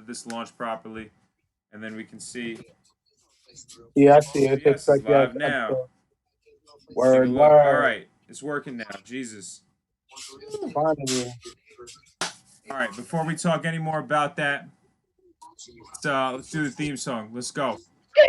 this launched properly, and then we can see. Yeah, I see it. Yes, It's like it's yeah, live now. Take a word, look. All word. right, it's working now. Jesus. Finally. All right, before we talk any more about that, let's do the theme song. Let's go. Yeah,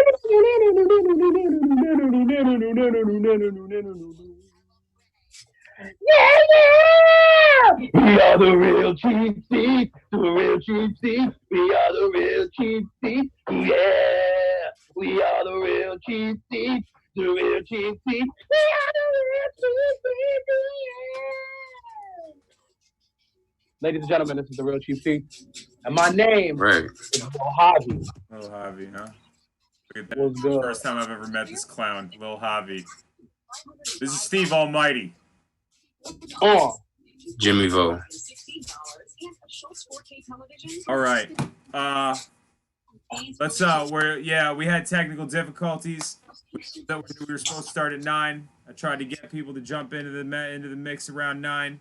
yeah! We are the real cheap seats, the real cheap seats. We are the real cheap seats. Yeah, we are the real cheap seats, the real cheap seats. We are the real cheap seats. Yeah. Ladies and gentlemen, this is the real cheap seats, and my name is Lil Javi. Lil Javi, huh? Look at that. What's good? First time I've ever met this clown, Lil Javi. This is Steve Almighty. Jimmy Vo. All right. Let's we had technical difficulties. We were supposed to start at 9. I tried to get people to jump into the mix around 9.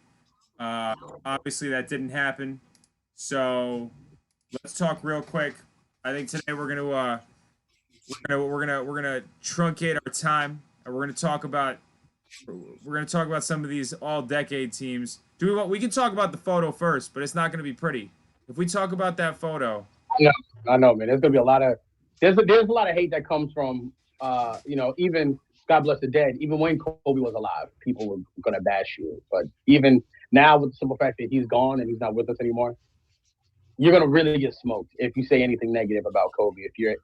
Obviously that didn't happen. So let's talk real quick. I think today we're gonna truncate our time, and we're gonna talk about some of these all-decade teams. We can talk about the photo first, but it's not gonna be pretty. If we talk about that photo, yeah, I know, man. There's gonna be a lot of there's a lot of hate that comes from even God bless the dead. Even when Kobe was alive, people were gonna bash you. But even now, with the simple fact that he's gone and he's not with us anymore, you're gonna really get smoked if you say anything negative about Kobe. If you're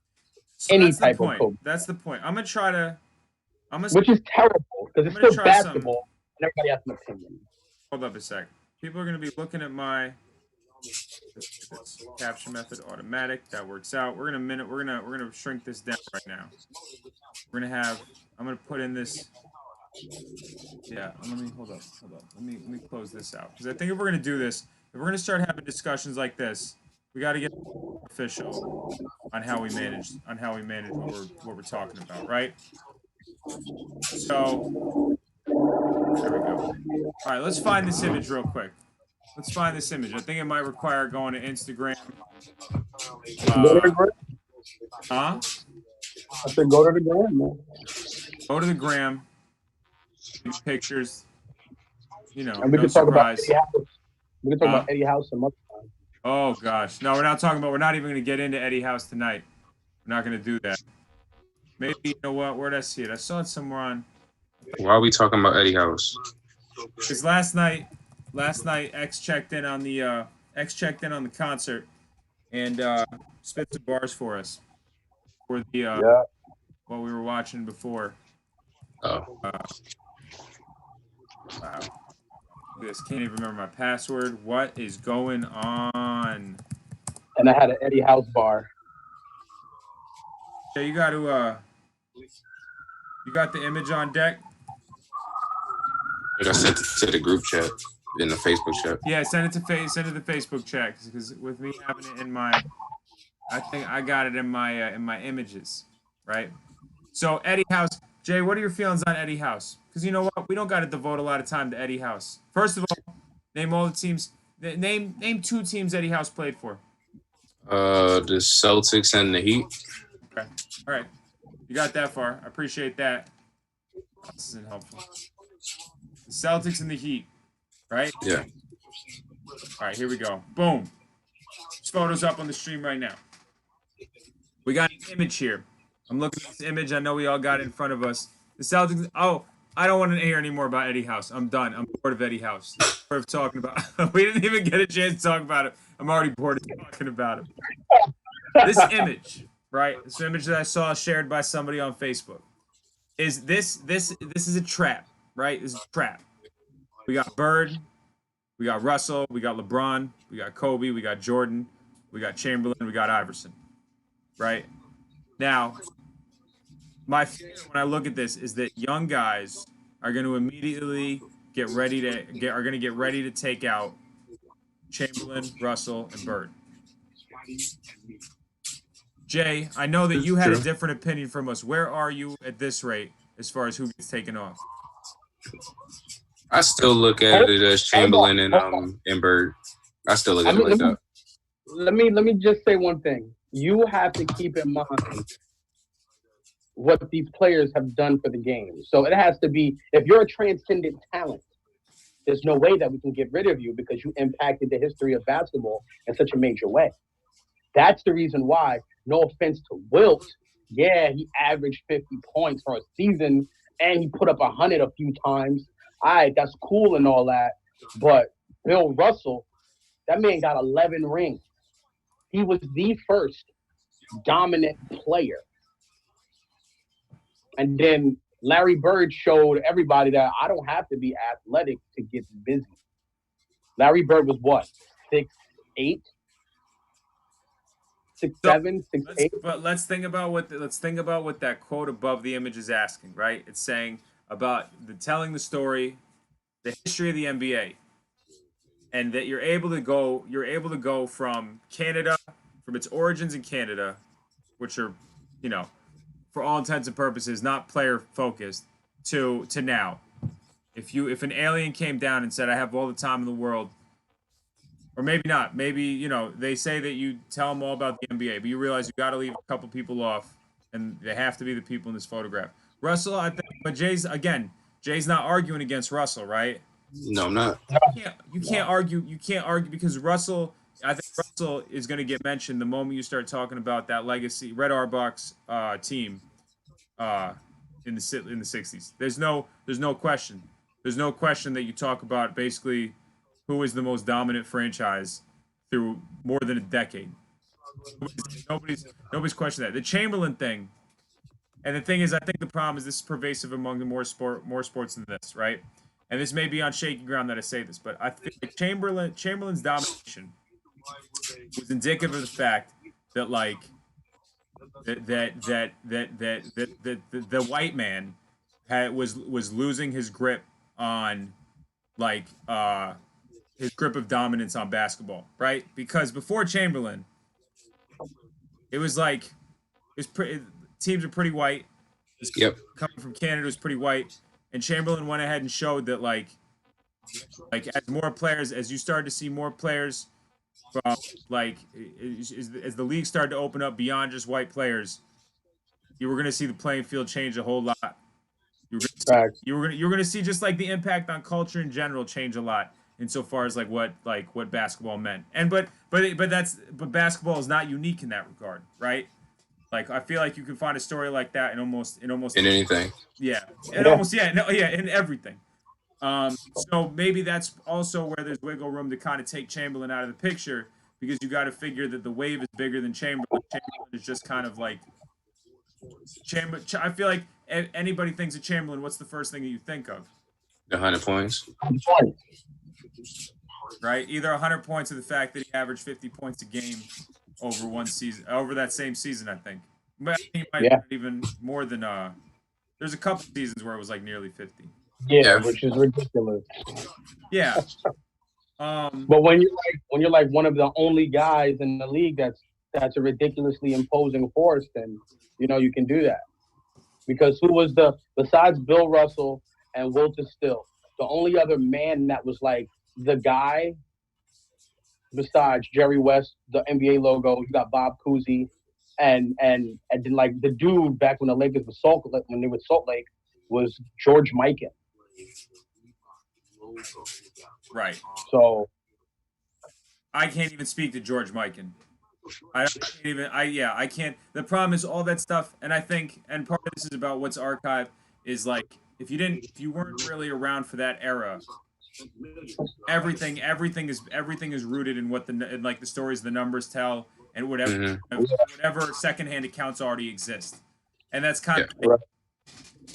any type of Kobe, that's the point. I'm gonna try to. Which is terrible because it's still basketball and everybody has an opinion. Hold up a sec. People are gonna be looking at my capture method automatic. That works out. We're gonna shrink this down right now. I'm gonna put in this. Yeah, let me hold up. Let me close this out, because I think if we're gonna do this, if we're gonna start having discussions like this, we got to get official on how we manage what we're talking about, right? So there we go. All right, let's find this image real quick. I think it might require going to Instagram. I said go to the gram, man. Go to the gram. Pictures. And we no can talk surprise. We can talk about Eddie House some other time. Oh gosh, no, we're not even going to get into Eddie House tonight. We're not going to do that. Maybe, you know what? Where did I see it? I saw it somewhere on. Why are we talking about Eddie House? Because last night, X checked in on the concert and spit some bars for us for the what we were watching before. Oh. Wow. This can't even remember my password. What is going on? And I had an Eddie House bar. Yeah, you got to. You got the image on deck. I sent it to the group chat in the Facebook chat. Yeah, send it to the Facebook chat, because with me having it in my, I think I got it in my images, right? So Eddie House, Jay, what are your feelings on Eddie House? Because you know what, we don't got to devote a lot of time to Eddie House. First of all, name all the teams. Name 2 teams Eddie House played for. The Celtics and the Heat. Okay, all right, you got that far. I appreciate that. This isn't helpful. The Celtics and the Heat, right? Yeah. All right, here we go. Boom. This photo's up on the stream right now. We got an image here. I'm looking at this image. I know we all got it in front of us. The Celtics. Oh, I don't want to hear any more about Eddie House. I'm done. I'm bored of Eddie House. Bored of talking about. We didn't even get a chance to talk about it. I'm already bored of talking about it. This image, right? This image that I saw shared by somebody on Facebook. Is this is a trap, right? This is a trap. We got Bird, we got Russell, we got LeBron, we got Kobe, we got Jordan, we got Chamberlain, we got Iverson, right? Now, my fear when I look at this is that young guys are going to immediately get ready to take out Chamberlain, Russell, and Bird. Jay, I know that you had a different opinion from us. Where are you at this rate as far as who gets taken off? I still look at it as Chamberlain and Bird. I still look at it like that. let me just say one thing. You have to keep in mind what these players have done for the game. So it has to be, if you're a transcendent talent, there's no way that we can get rid of you because you impacted the history of basketball in such a major way. That's the reason why, no offense to Wilt, yeah, he averaged 50 points for a season and he put up 100 a few times. All right, that's cool and all that. But Bill Russell, that man got 11 rings. He was the first dominant player. And then Larry Bird showed everybody that I don't have to be athletic to get busy. Larry Bird was what? 6'8"? 6'7", 6'8"? But let's think about what that quote above the image is asking, right? It's saying about telling the story, the history of the NBA, and that you're able to go from Canada, from its origins in Canada, which are, for all intents and purposes, not player focused, to now. If an alien came down and said, I have all the time in the world, or maybe not, maybe, they say that you tell them all about the NBA, but you realize you got to leave a couple people off, and they have to be the people in this photograph. Russell, I think, but Jay's not arguing against Russell, right? No, I'm not. You can't argue because I think Russell is going to get mentioned the moment you start talking about that legacy Red Auerbach's team in the 60s. There's no question. There's no question that you talk about basically who is the most dominant franchise through more than a decade. Nobody's questioned that. The Chamberlain thing, and the thing is, I think the problem is this is pervasive among the more sports than this, right? And this may be on shaky ground that I say this, but I think Chamberlain's domination was indicative of the fact that the white man was losing his grip on his grip of dominance on basketball, right? Because before Chamberlain, it was teams are pretty white. Yep. Coming from Canada was pretty white, and Chamberlain went ahead and showed that as you started to see more players from as the league started to open up beyond just white players, you were going to see the playing field change a whole lot. You were going to see just the impact on culture in general change a lot insofar as what basketball meant. And but basketball is not unique in that regard, right? I feel like you can find a story like that in almost in anything. Yeah, in everything. So maybe that's also where there's wiggle room to kind of take Chamberlain out of the picture, because you got to figure that the wave is bigger than Chamberlain. Chamberlain is just kind of I feel like anybody thinks of Chamberlain, what's the first thing that you think of? 100 points. Right, either 100 points or the fact that he averaged 50 points a game over one season, over that same season, I think. But I think he might have even more than there's a couple seasons where it was nearly 50. Yeah, which is ridiculous. Yeah. But when you're one of the only guys in the league that's a ridiculously imposing force, then you can do that. Because who was besides Bill Russell and Walter Still, the only other man that was the guy besides Jerry West, the NBA logo, you got Bob Cousy, and then the dude back when the Lakers were when they were Salt Lake was George Mikan. Right. So I can't even speak to George Mikan. I can't. The problem is all that stuff, and I think, and part of this is about what's archived is if you weren't really around for that era, everything is rooted in what the stories the numbers tell and whatever secondhand accounts already exist, and that's kind of. But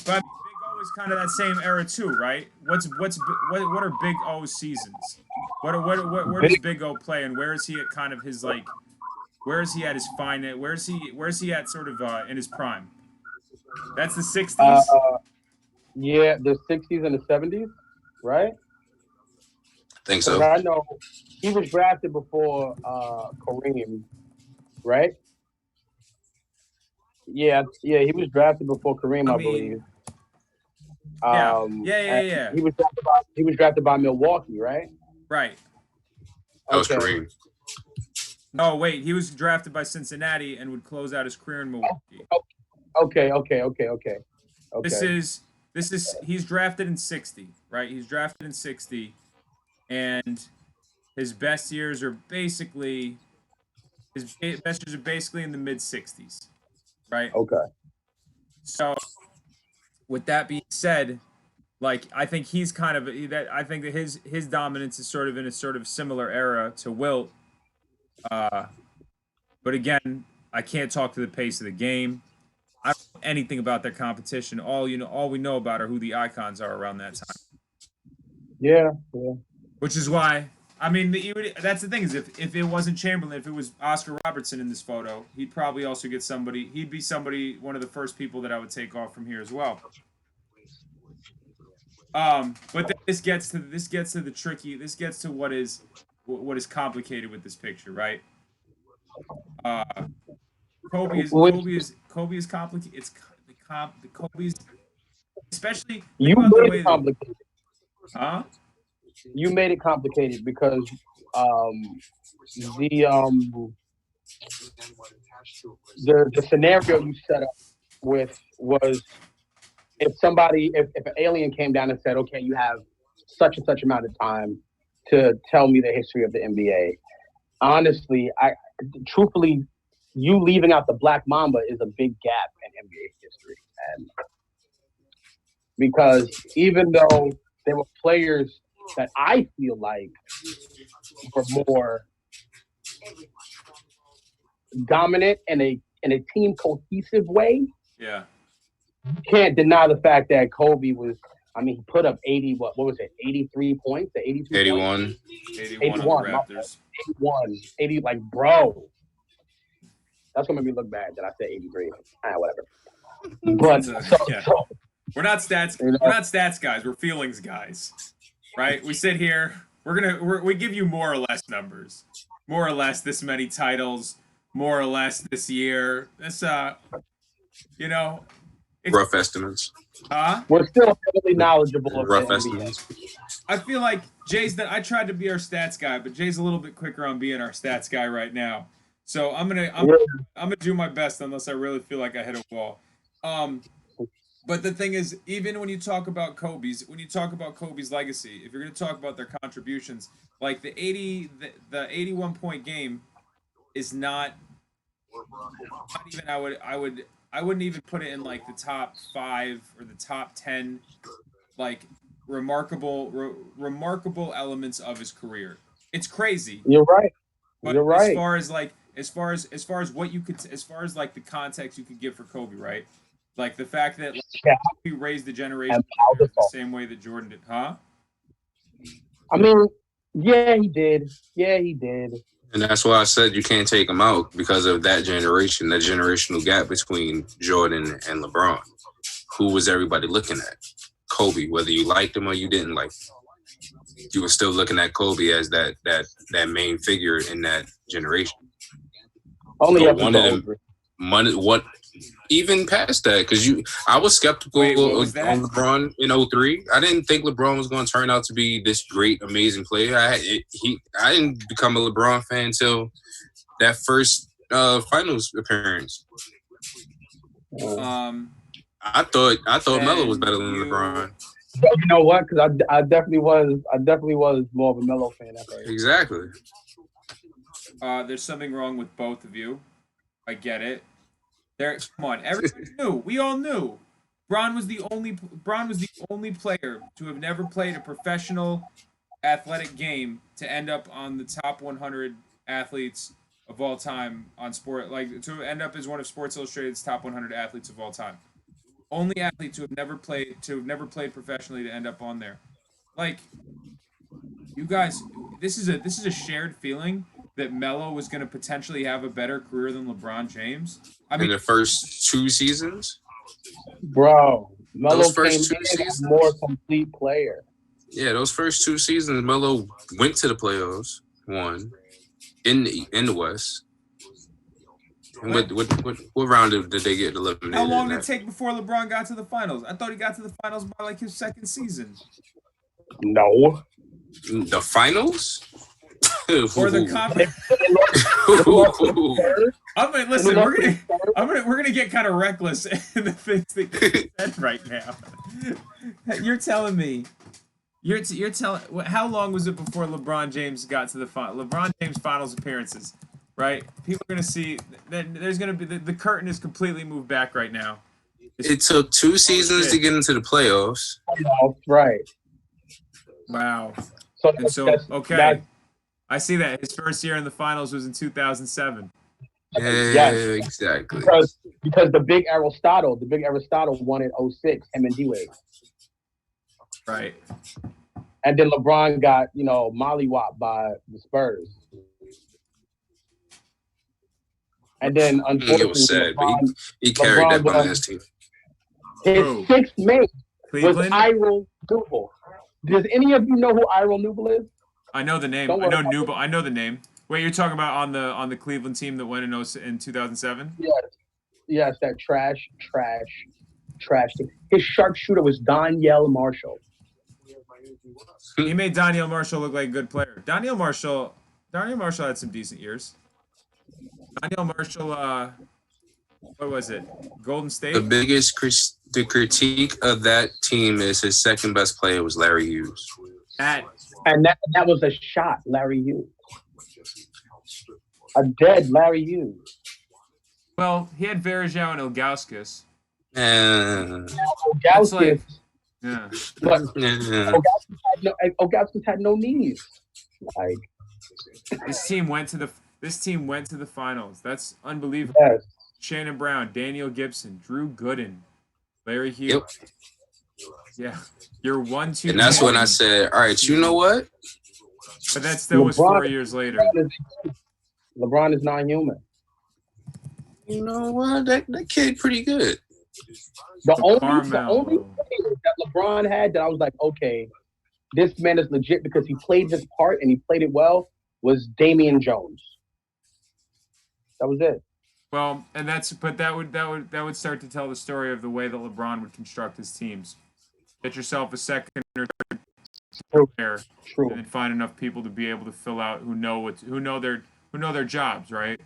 Big O is kind of that same era too, right? What are Big O's seasons? Where does Big O play, and where is he at kind of his where is he at his finest? Where is he at sort of in his prime? That's the 60s. Yeah, the 60s and the 70s, right? I think so. I know he was drafted before Kareem, right? Yeah, he was drafted before Kareem, I believe. Yeah. He was drafted by Milwaukee, right? Right. That was Kareem. No, wait. He was drafted by Cincinnati and would close out his career in Milwaukee. Okay. This is he's drafted in 60, right? He's drafted in 60, and his best years are basically in the mid 60s, right? Okay. So, with that being said, like I think he's kind of that. I think that his dominance is sort of in a sort of similar era to Wilt. But again, I can't talk to the pace of the game. I don't know anything about their competition. All we know about are who the icons are around that time. Yeah. Which is why, I mean, that's the thing is if it wasn't Chamberlain, if it was Oscar Robertson in this photo, he'd probably also get somebody. He'd be one of the first people that I would take off from here as well. But this gets to the tricky. This gets to what is complicated with this picture, right? Kobe is complicated. It's the Kobe's, especially you made it complicated. Huh? You made it complicated because the scenario you set up with was if an alien came down and said, okay, you have such and such amount of time to tell me the history of the NBA. Honestly, truthfully, you leaving out the Black Mamba is a big gap in NBA history. And because even though there were players that I feel like were more dominant in a team cohesive way, yeah, you can't deny the fact that Kobe was. I mean, he put up 80. What was it? 83 points. 82 81. 81 on the Raptors. 80. Like, bro, that's gonna make me look bad that I said 83. Whatever. But we're not stats. We're not stats guys. We're feelings guys, right? We sit here. We give you more or less numbers. More or less this many titles. More or less this year. That's rough estimates. We're still heavily knowledgeable of rough estimates. I feel like I tried to be our stats guy, but Jay's a little bit quicker on being our stats guy right now. So I'm gonna do my best unless I really feel like I hit a wall. But the thing is, even when you talk about Kobe's legacy, if you're gonna talk about their contributions, like the 81 point game is not even I wouldn't even put it in like the top 5 or the top 10 like remarkable elements of his career. It's crazy. You're right. But You're right. as far as what you could, as far as like the context you could give for Kobe, right? Like the fact that he raised the generation the same way that Jordan did, huh? I mean, yeah, he did. And that's why I said you can't take him out because of that generation, that generational gap between Jordan and LeBron. Who was everybody looking at? Kobe, whether you liked him or you didn't like him. You were still looking at Kobe as that main figure in that generation. Only so one of them, what even past that? Because I was skeptical on LeBron in 03. I didn't think LeBron was going to turn out to be this great, amazing player. I didn't become a LeBron fan until that first finals appearance. I thought Melo was better than LeBron. You know what? Because I definitely was more of a Melo fan. Exactly. There's something wrong with both of you. I get it. Come on, everybody knew. We all knew. Bron was the only player to have never played a professional athletic game to end up on the top 100 athletes of all time on sport, like to end up as one of Sports Illustrated's top 100 athletes of all time. Only athlete to have never played professionally to end up on there. Like, you guys, this is a shared feeling that Melo was going to potentially have a better career than LeBron James. I mean, in the first 2 seasons, bro, Melo came in a more complete player. Yeah, those first 2 seasons, Melo went to the playoffs, won in the West. And what round did they get eliminated? How long did it take before LeBron got to the finals? I thought he got to the finals by like his second season. No. The finals? or the conference. Listen, we're gonna get kind of reckless in the things that you said right now. You're telling me, you're telling. How long was it before LeBron James got to the final? LeBron James finals appearances, right? People are gonna see that there's gonna be the curtain is completely moved back right now. It took 2 seasons to get into the playoffs. Right. Wow. So, okay. I see that his first year in the finals was in 2007. Yeah, exactly. Because the big Aristotle won in 06, him and D-Wade. Right. And then LeBron got, mollywopped by the Spurs. And then, unfortunately, It was sad, but he carried that Balance team. His sixth mate was Cleveland? Iral Newble. Does any of you know who Iral Newble is? I know the name. I know Newble. I know the name. Wait, you're talking about on the Cleveland team that went in 2007? Yes, that trash team. His sharpshooter was Donyell Marshall. He made Donyell Marshall look like a good player. Donyell Marshall had some decent years. Donyell Marshall, what was it? Golden State? The critique of that team is his second best player was Larry Hughes. And that was a shot, Larry Hughes. A dead Larry Hughes. Well, he had Varejao and Ilgauskas. Ilgauskas. Yeah. But Ilgauskas had no knees. Like this team went to the finals. That's unbelievable. Yes. Shannon Brown, Daniel Gibson, Drew Gooden, Larry Hughes. Yep. Yeah. You're 1-2. And that's when I said, all right, you know what? But that still was 4 years later. LeBron is not human. You know what? That kid pretty good. The only thing that LeBron had that I was like, okay, this man is legit because he played his part and he played it well was Damian Jones. That was it. Well, and that would start to tell the story of the way that LeBron would construct his teams. Get yourself a second or third player, and then find enough people to be able to fill out who know their jobs, right?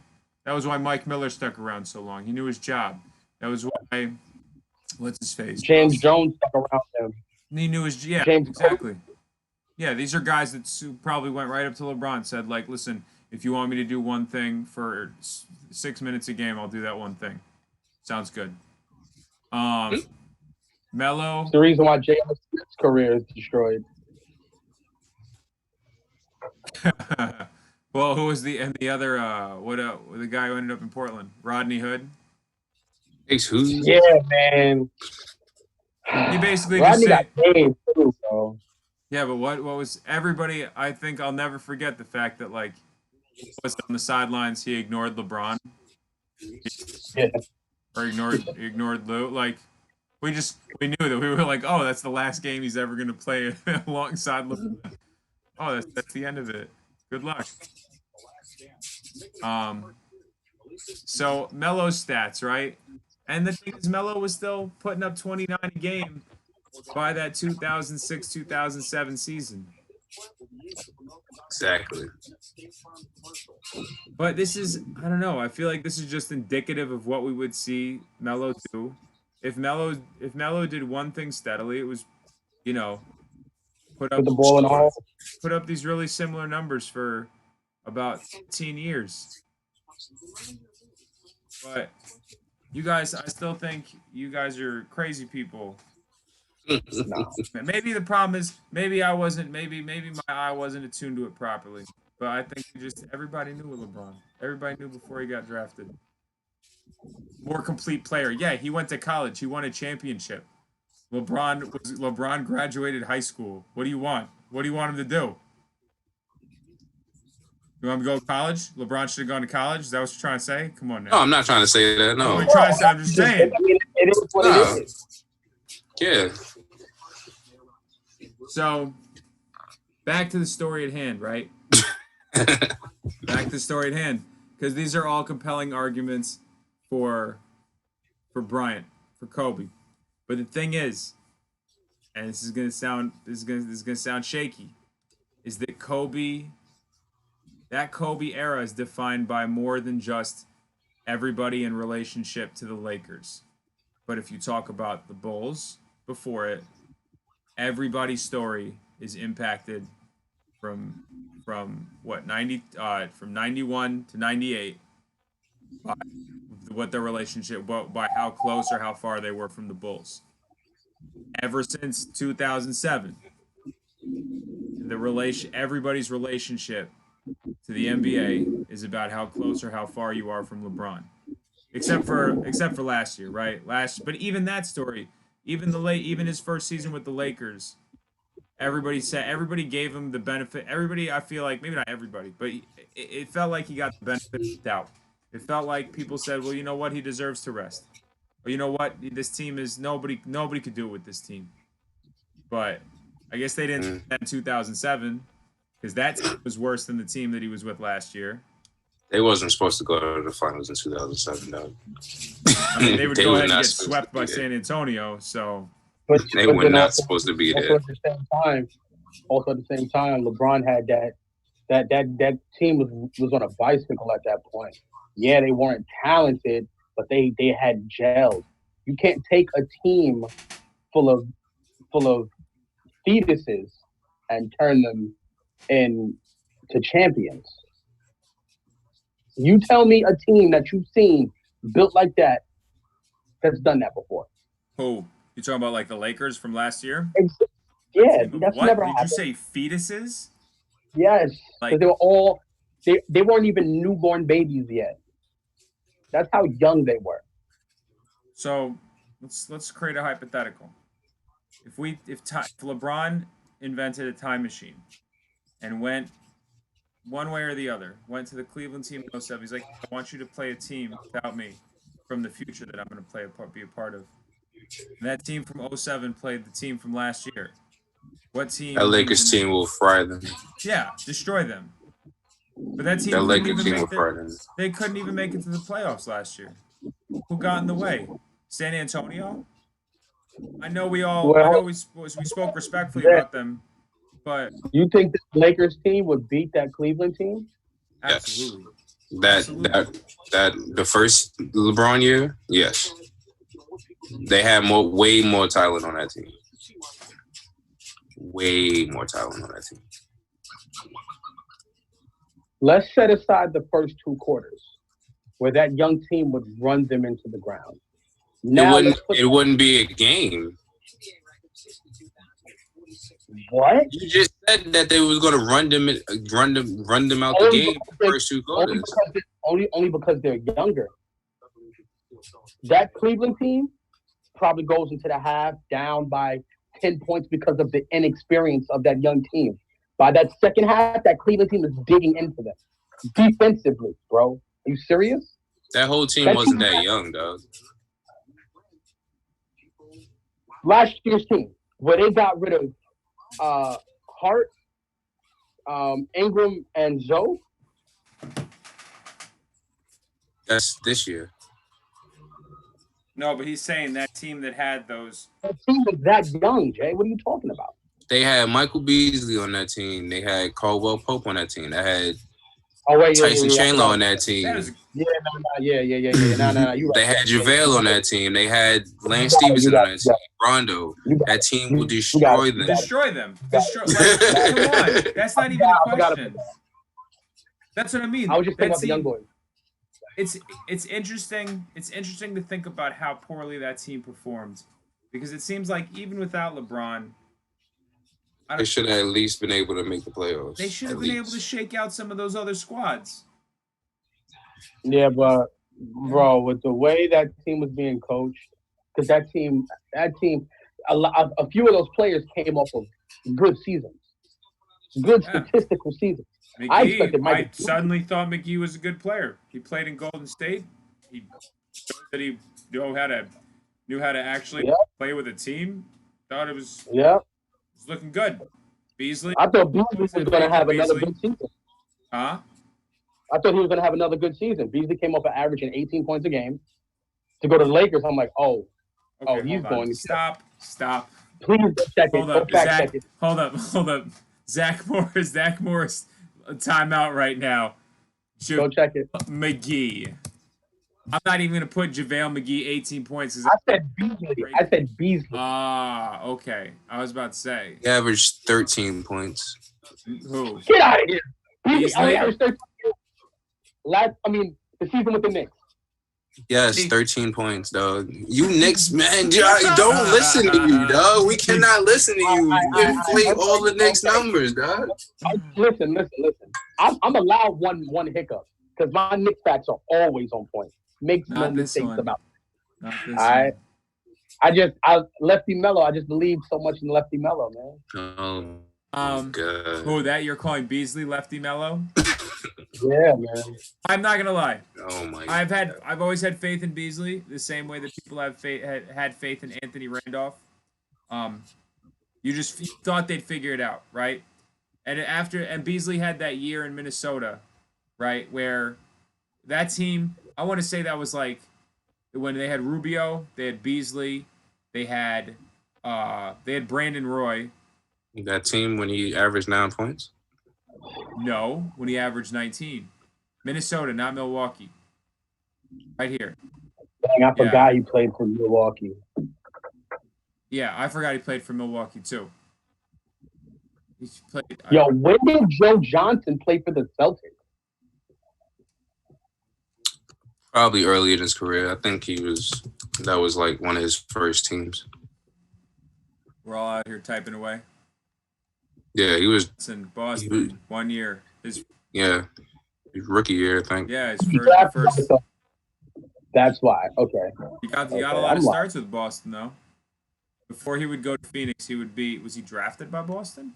That was why Mike Miller stuck around so long. He knew his job. That was why what's his face? James Jones stuck around him. He knew his James exactly. Yeah, these are guys that probably went right up to LeBron, said like, listen, if you want me to do one thing for 6 minutes a game, I'll do that one thing. Sounds good. Melo. The reason why J.R. Smith's career is destroyed. Well, who was the other the guy who ended up in Portland? Rodney Hood. Ace who? Yeah, man. He basically Rodney just said, got paid too, bro. Yeah, but what was everybody? I think I'll never forget the fact that like he was on the sidelines. He ignored LeBron. Yeah. Or ignored Lou. Like we knew that we were like, oh, that's the last game he's ever gonna play alongside LeBron. Oh, that's the end of it. Good luck. So Melo's stats, right? And the thing is, Melo was still putting up 29 a game by that 2006-2007 season. Exactly. But this is, I don't know. I feel like this is just indicative of what we would see Melo do. If Melo did one thing steadily, it was, put the ball in the hole. Put up these really similar numbers for about 15 years. But you guys, I still think you guys are crazy people. No. Maybe the problem is maybe my eye wasn't attuned to it properly. But I think everybody knew LeBron. Everybody knew before he got drafted. More complete player. Yeah, he went to college. He won a championship. LeBron graduated high school. What do you want? What do you want him to do? You want him to go to college? LeBron should have gone to college? Is that what you're trying to say? Come on now. No, I'm not trying to say that. No. I'm just saying. I mean, it is what it is. Yeah. So, back to the story at hand, right? Back to the story at hand. Because these are all compelling arguments for Bryant, for Kobe. But the thing is, and this is gonna sound shaky, is that Kobe that Kobe era is defined by more than just everybody in relationship to the Lakers. But if you talk about the Bulls before it, everybody's story is impacted from what 90 from 91 to 98 by what their relationship by how close or how far they were from the Bulls. Ever since 2007, everybody's relationship to the NBA is about how close or how far you are from LeBron. Except for last year, right? But even that story, even his first season with the Lakers, everybody gave him the benefit. Everybody, I feel like, maybe not everybody, but it felt like he got the benefit of the doubt. It felt like people said, well, you know what, he deserves to rest. Or you know what, this team is nobody could do it with this team. But I guess they didn't do that in 2007 because that team was worse than the team that he was with last year. They wasn't supposed to go to the finals in 2007, though. I mean, they would go ahead and get swept by San Antonio, so. They were not supposed to be there. Also at the same time, LeBron had that team was on a bicycle at that point. Yeah, they weren't talented, but they had gelled. You can't take a team full of fetuses and turn them into champions. You tell me a team that you've seen built like that's done that before. Who? You talking about like the Lakers from last year? Yeah, that's what? never Did happened. You say fetuses? Yes, Like, because they were all they weren't even newborn babies yet. That's how young they were. So let's create a hypothetical. If LeBron invented a time machine and went one way or the other, went to the Cleveland team in 07, he's like, I want you to play a team without me from the future that I'm going to be a part of. And that team from 07 played the team from last year. What team? That Lakers team will fry them. Yeah, destroy them. But that team, they couldn't even make it to the playoffs last year. Who got in the way? San Antonio? I know we spoke respectfully about them, but you think the Lakers team would beat that Cleveland team? Absolutely. Yes. That the first LeBron year, yes. They had way more talent on that team. Way more talent on that team. Let's set aside the first two quarters where that young team would run them into the ground. Now it wouldn't be a game. What? You just said that they was going to run them out the game the first two quarters. Only because they're younger. That Cleveland team probably goes into the half down by 10 points because of the inexperience of that young team. By that second half, that Cleveland team is digging into them defensively, bro. Are you serious? That whole team wasn't that young, dog. Last year's team, where they got rid of Hart, Ingram, and Zoe. That's this year. No, but he's saying that team that had those. That team was that young, Jay. What are you talking about? They had Michael Beasley on that team. They had Caldwell Pope on that team. They had Tyson Chandler on that team. Yeah. No. They had JaVale on that team. They had Lance Stevenson on that team. Rondo. That team will destroy them. Destroy them. Come on. That's not even a question. That's what I mean. I was just thinking about the young boys. It's interesting. It's interesting to think about how poorly that team performed, because it seems like even without LeBron, they should have at least been able to make the playoffs. They should have been able to shake out some of those other squads. Yeah, but bro, with the way that team was being coached, because that team, a few of those players came off of good seasons, statistical seasons. McGee, I suddenly thought McGee was a good player. He played in Golden State. He showed that he knew how to actually play with a team. Thought it was looking good. Beasley. I thought Beasley was going to have another good season. Huh? I thought he was going to have another good season. Beasley came up averaging 18 points a game. To go to the Lakers, I'm like, he's going to stop. Please check it. Hold up. Zach Morris a timeout right now. Go check it. McGee. I'm not even gonna put JaVale McGee 18 points. I said Beasley. Ah, okay. I was about to say. He averaged 13 points. Who? Get out of here. Beasley? I was 13. The season with the Knicks. Yes, 13 points, dog. You Knicks, man, don't listen to you, dog. We cannot listen to you. You inflate all the Knicks numbers, dog. Listen. I'm allowed one hiccup because my Knicks facts are always on point. Make no mistakes about it. Not this All right. one. I Lefty Mello. I just believe so much in Lefty Mello, man. God. Who that you're calling Beasley Lefty Mello? Yeah, man. I'm not gonna lie. Oh my. I've always had faith in Beasley the same way that people have had faith in Anthony Randolph. You thought they'd figure it out, right? And Beasley had that year in Minnesota, right, where that team. I want to say that was like when they had Rubio, they had Beasley, they had Brandon Roy. That team when he averaged 9 points? No, when he averaged 19. Minnesota, not Milwaukee. Right here. Dang, I forgot he played for Milwaukee. Yeah, I forgot he played for Milwaukee too. When did Joe Johnson play for the Celtics? Probably early in his career. I think that was like one of his first teams. We're all out here typing away. Yeah, he was in Boston 1 year. His rookie year, I think. Yeah, his first. That's why. Okay. He got a lot of starts with Boston though. Before he would go to Phoenix, was he drafted by Boston?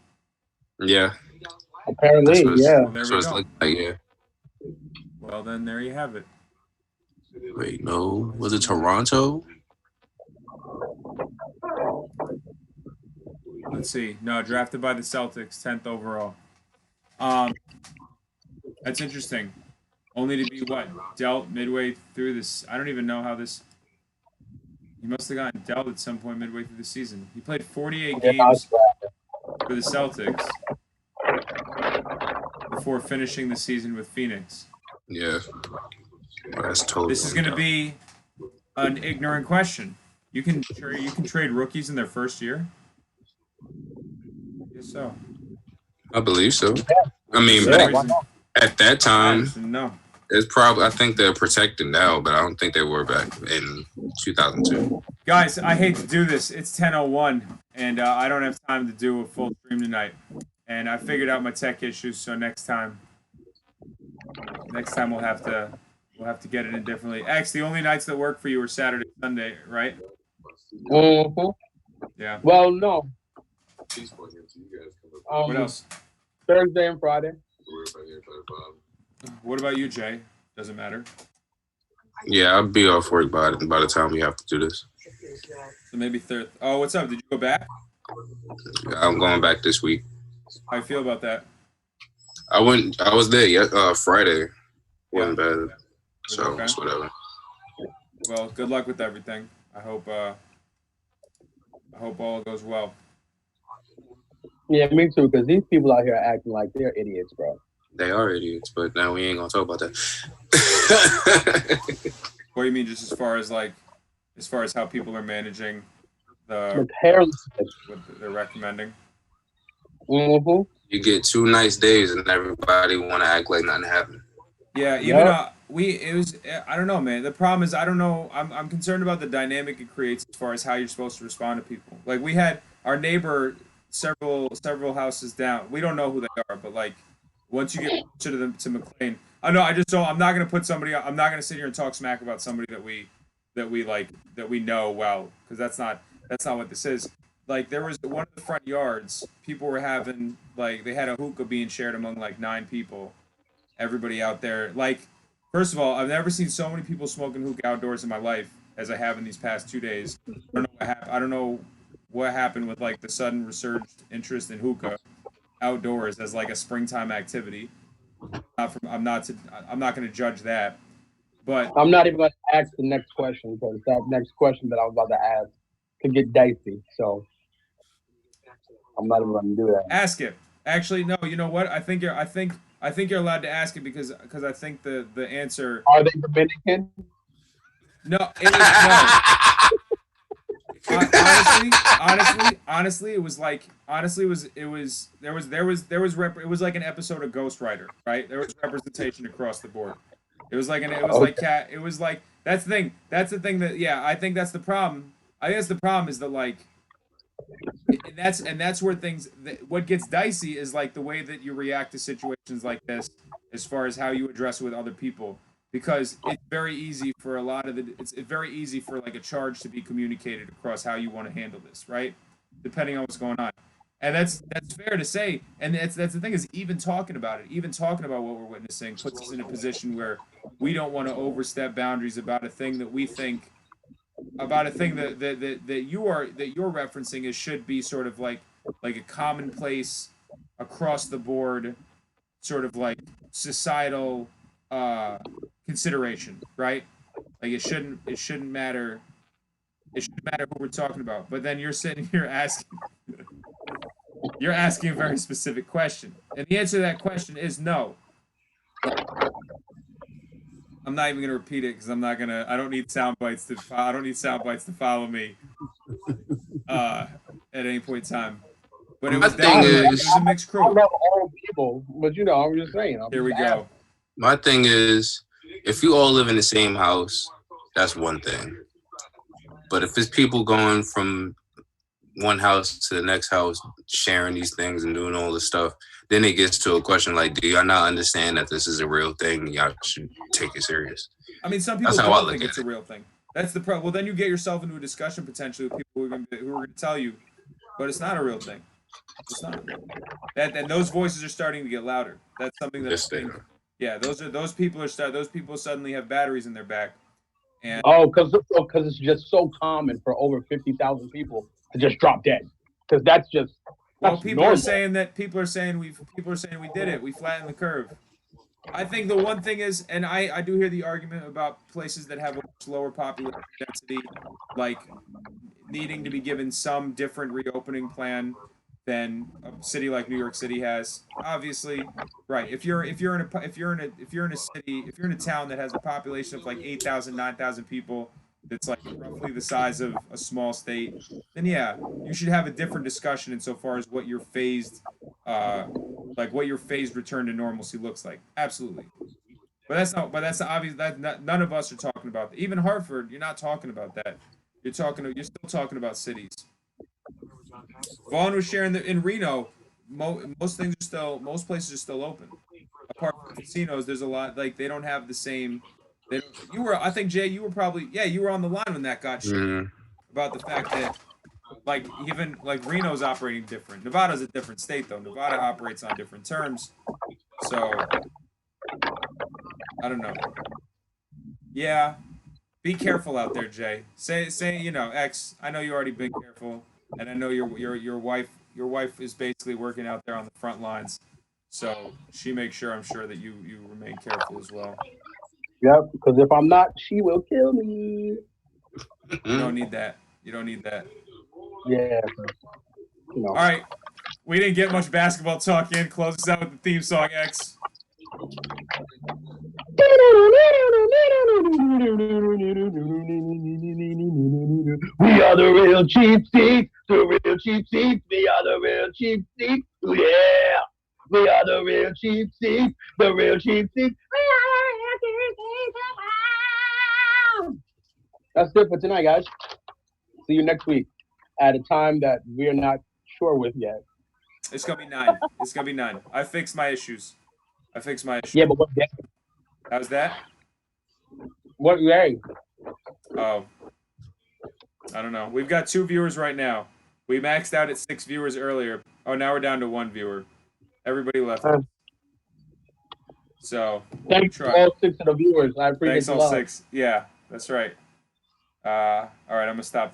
Yeah. Apparently, yeah. Well, there we go. Yeah. Well, then there you have it. Wait, no. Was it Toronto? Let's see. No, drafted by the Celtics, 10th overall. That's interesting. Only to be dealt midway through this. I don't even know how this. He must have gotten dealt at some point midway through the season. He played 48 games for the Celtics before finishing the season with Phoenix. Yeah. That's totally. This is going to be an ignorant question. You can trade rookies in their first year. I guess so. I believe so. I mean, at that time, no. It's probably. I think they're protected now, but I don't think they were back in 2002. Guys, I hate to do this. It's 10:01, and I don't have time to do a full stream tonight. And I figured out my tech issues, so next time we'll have to get it in differently. X, the only nights that work for you are Saturday, Sunday, right? Mm-hmm. Yeah. Well, no. What else? Thursday and Friday. What about you, Jay? Doesn't matter. Yeah, I'll be off work by the time we have to do this. So maybe third. Oh, what's up? Did you go back? I'm going back this week. How you feel about that? I was there Friday. Wasn't bad. So Okay. it's whatever. Well, good luck with everything. I hope all goes well. Yeah, me too. Because these people out here are acting like they're idiots, bro. They are idiots, but now we ain't gonna talk about that. What do you mean, just as far as how people are managing what they're recommending? Mm-hmm. You get 2 nice days and everybody want to act like nothing happened. Yeah, even I don't know, man. The problem is I don't know. I'm concerned about the dynamic it creates as far as how you're supposed to respond to people. Like we had our neighbor several houses down. We don't know who they are, but like once you get closer to McLean, I know. I just don't. I'm not gonna put somebody. I'm not gonna sit here and talk smack about somebody that we know well, because that's not what this is. Like there was one of the front yards. People were having they had a hookah being shared among 9 people. Everybody out there, first of all, I've never seen so many people smoking hookah outdoors in my life as I have in these past 2 days. I don't know what happened with the sudden resurged interest in hookah outdoors as a springtime activity. I'm not going to judge that, but I'm not even going to ask the next question because that next question that I was about to ask could get dicey. So I'm not even going to do that. Ask it. Actually, no. You know what? I think I think you're allowed to ask it because I think the answer. Are they Dominican? No, it was no. Honestly, it was like honestly it was there was like an episode of Ghost Rider, right? There was representation across the board. It was like that's the thing. That's the thing that I think that's the problem. I think that's the problem is that like and that's where what gets dicey is like the way that you react to situations like this as far as how you address it with other people because it's very easy for it's very easy for like a charge to be communicated across how you want to handle this, right? Depending on what's going on. And that's fair to say. And that's the thing is even talking about what we're witnessing puts us in a position where we don't want to overstep boundaries about a thing that we think about a thing that you're referencing is should be sort of like a commonplace across the board sort of like societal consideration, right? Like it shouldn't matter who we're talking about. But then you're sitting here asking a very specific question. And the answer to that question is no. I'm not even gonna repeat it because I don't need sound bites to follow me at any point in time. But it was definitely it was a mixed crew. I love all people, but I'm just saying. Here we go. My thing is, if you all live in the same house, that's one thing. But if it's people going from one house to the next house, sharing these things and doing all this stuff, then it gets to a question like, do y'all not understand that this is a real thing? Y'all should take it serious. I mean, some people don't think it's a real thing. That's the problem. Well, then you get yourself into a discussion potentially with people who are going to tell you, but it's not a real thing. It's not. And those voices are starting to get louder. That's something that those people suddenly have batteries in their back. And because it's just so common for over 50,000 people to just drop dead. Because that's people normal. are saying we did it. We flattened the curve. I think the one thing is, and I do hear the argument about places that have a much lower population density, like needing to be given some different reopening plan than a city like New York City has. Obviously, right. If you're in a town that has a population of like 8,000, 9,000 people, that's like roughly the size of a small state, then you should have a different discussion insofar as what your phased return to normalcy looks like. Absolutely. But that's obvious that none of us are talking about that. Even Hartford, you're not talking about that. You're still talking about cities. Vaughn was sharing that in Reno, most places are still open. Apart from casinos, there's a lot like they don't have the same. I think Jay, you were on the line when that got shared about the fact that like even like Reno's operating different. Nevada's a different state though. Nevada operates on different terms. So I don't know. Yeah. Be careful out there, Jay. Say X, I know you already been careful. And I know your wife is basically working out there on the front lines, so she makes sure I'm sure that you remain careful as well. Yep, because if I'm not, she will kill me. You don't need that. Yeah. All right, we didn't get much basketball talk in. Close us out with the theme song, X. We are the real cheap seats, the real cheap seats. We are the real cheap seats. Yeah, we are the real cheap seats, the real cheap seats. That's it for tonight, guys. See you next week at a time that we are not sure with yet. It's gonna be 9. I fixed my issues. Yeah, but what day? How's that? What day? Oh, I don't know. We've got 2 viewers right now. We maxed out at 6 viewers earlier. Oh, now we're down to 1 viewer. Everybody left. So thanks to all 6 of the viewers. I appreciate Thanks all 6. Yeah, that's right. All right, I'm gonna stop this.